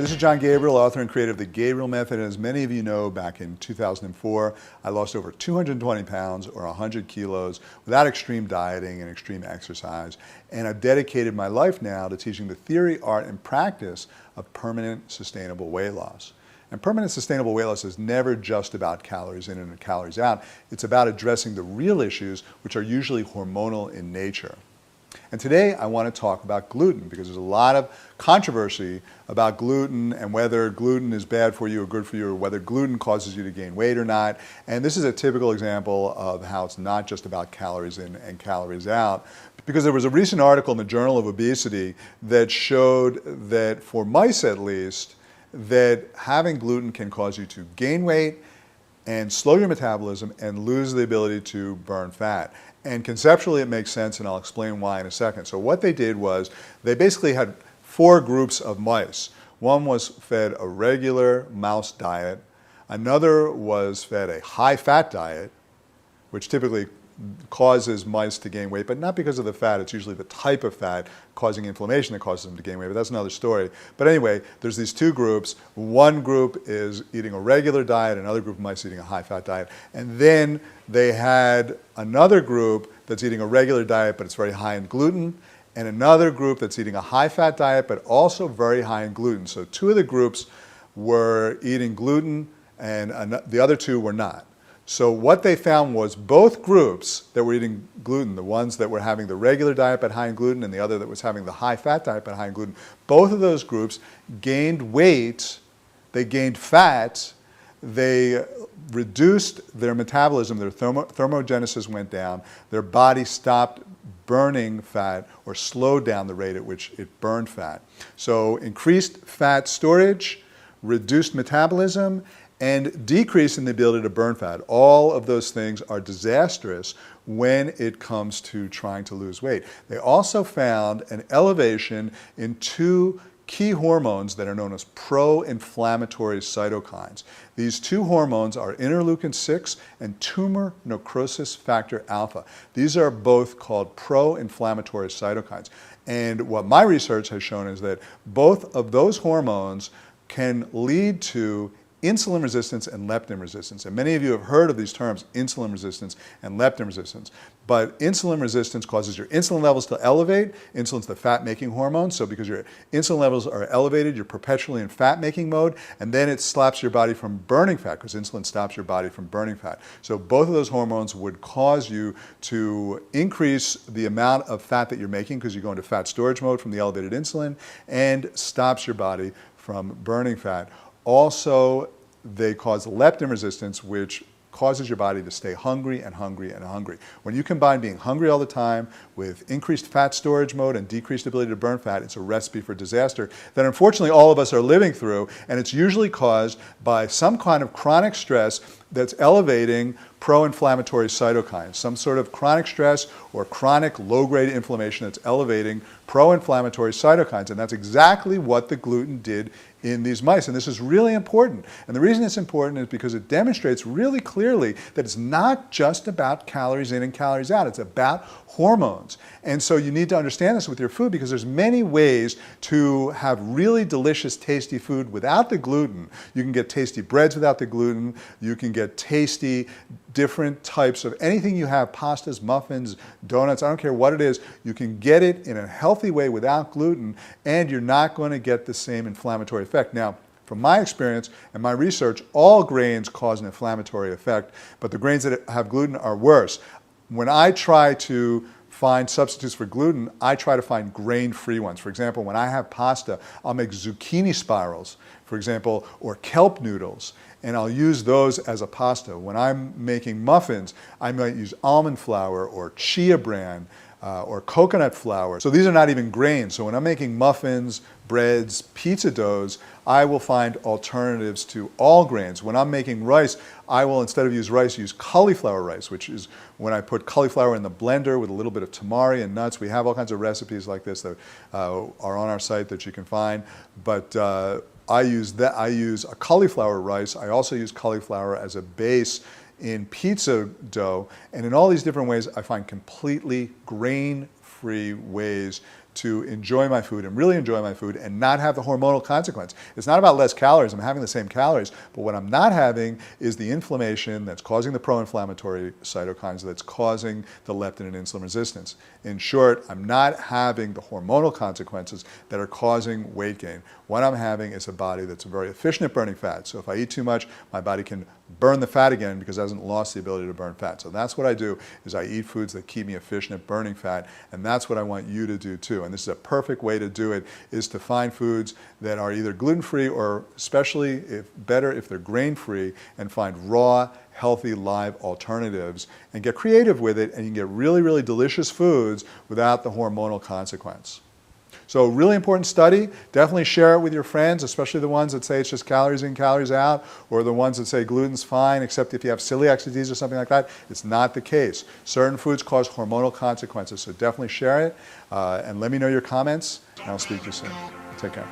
This is John Gabriel, author and creator of The Gabriel Method. And as many of you know, back in 2004, I lost over 220 pounds or 100 kilos without extreme dieting and extreme exercise. And I've dedicated my life now to teaching the theory, art, and practice of permanent, sustainable weight loss. And permanent sustainable weight loss is never just about calories in and calories out. It's about addressing the real issues, which are usually hormonal in nature. And today I want to talk about gluten because there's a lot of controversy about gluten and whether gluten is bad for you or good for you, or whether gluten causes you to gain weight or not. And this is a typical example of how it's not just about calories in and calories out. Because there was a recent article in the Journal of Obesity that showed that, for mice at least, that having gluten can cause you to gain weight and slow your metabolism and lose the ability to burn fat. And conceptually it makes sense, and I'll explain why in a second. So what they did was they basically had 4 groups of mice. One was fed a regular mouse diet. Another was fed a high-fat diet, which typically causes mice to gain weight, but not because of the fat. It's usually the type of fat causing inflammation that causes them to gain weight, but that's another story. But anyway, there's these 2 groups. One group is eating a regular diet, another group of mice eating a high-fat diet. And then they had another group that's eating a regular diet, but it's very high in gluten, and another group that's eating a high-fat diet, but also very high in gluten. So 2 of the groups were eating gluten, and the other 2 were not. So what they found was both groups that were eating gluten, the ones that were having the regular diet but high in gluten and the other that was having the high-fat diet but high in gluten, both of those groups gained weight, they gained fat, they reduced their metabolism, their thermogenesis went down, their body stopped burning fat or slowed down the rate at which it burned fat. So increased fat storage, reduced metabolism, and decrease in the ability to burn fat. All of those things are disastrous when it comes to trying to lose weight. They also found an elevation in 2 key hormones that are known as pro-inflammatory cytokines. These 2 hormones are interleukin-6 and tumor necrosis factor alpha. These are both called pro-inflammatory cytokines. And what my research has shown is that both of those hormones can lead to insulin resistance and leptin resistance. And many of you have heard of these terms, insulin resistance and leptin resistance. But insulin resistance causes your insulin levels to elevate. Insulin's the fat-making hormone, so because your insulin levels are elevated, you're perpetually in fat-making mode, and then it stops your body from burning fat, because insulin stops your body from burning fat. So both of those hormones would cause you to increase the amount of fat that you're making, because you go into fat storage mode from the elevated insulin, and stops your body from burning fat. Also, they cause leptin resistance, which causes your body to stay hungry and hungry and hungry. When you combine being hungry all the time with increased fat storage mode and decreased ability to burn fat, it's a recipe for disaster that unfortunately all of us are living through, and it's usually caused by some kind of chronic stress that's elevating pro-inflammatory cytokines, some sort of chronic stress or chronic low-grade inflammation that's elevating pro-inflammatory cytokines, and that's exactly what the gluten did in these mice. And this is really important. And the reason it's important is because it demonstrates really clearly that it's not just about calories in and calories out, it's about hormones. And so you need to understand this with your food, because there's many ways to have really delicious, tasty food without the gluten. You can get tasty breads without the gluten, you can get tasty different types of anything you have, pastas, muffins, donuts, I don't care what it is, you can get it in a healthy way without gluten, and you're not going to get the same inflammatory effect. Now, from my experience and my research, all grains cause an inflammatory effect, but the grains that have gluten are worse. When I try to find substitutes for gluten, I try to find grain-free ones. For example, when I have pasta, I'll make zucchini spirals, for example, or kelp noodles, and I'll use those as a pasta. When I'm making muffins, I might use almond flour or chia bran or coconut flour. So these are not even grains. So when I'm making muffins, breads, pizza doughs, I will find alternatives to all grains. When I'm making rice, I will, instead of use rice, use cauliflower rice, which is when I put cauliflower in the blender with a little bit of tamari and nuts. We have all kinds of recipes like this that are on our site that you can find. But I use a cauliflower rice. I also use cauliflower as a base in pizza dough, and in all these different ways I find completely grain-free ways to enjoy my food and really enjoy my food and not have the hormonal consequence. It's not about less calories. I'm having the same calories, but what I'm not having is the inflammation that's causing the pro-inflammatory cytokines that's causing the leptin and insulin resistance. In short, I'm not having the hormonal consequences that are causing weight gain. What I'm having is a body that's very efficient at burning fat. So if I eat too much, my body can burn the fat again because it hasn't lost the ability to burn fat. So that's what I do, is I eat foods that keep me efficient at burning fat, and that's what I want you to do too. And this is a perfect way to do it, is to find foods that are either gluten-free or especially better if they're grain-free, and find raw, healthy, live alternatives and get creative with it, and you can get really, really delicious foods without the hormonal consequence. So really important study. Definitely share it with your friends, especially the ones that say it's just calories in, calories out, or the ones that say gluten's fine, except if you have celiac disease or something like that. It's not the case. Certain foods cause hormonal consequences, so definitely share it. And let me know your comments, and I'll speak to you soon. Take care.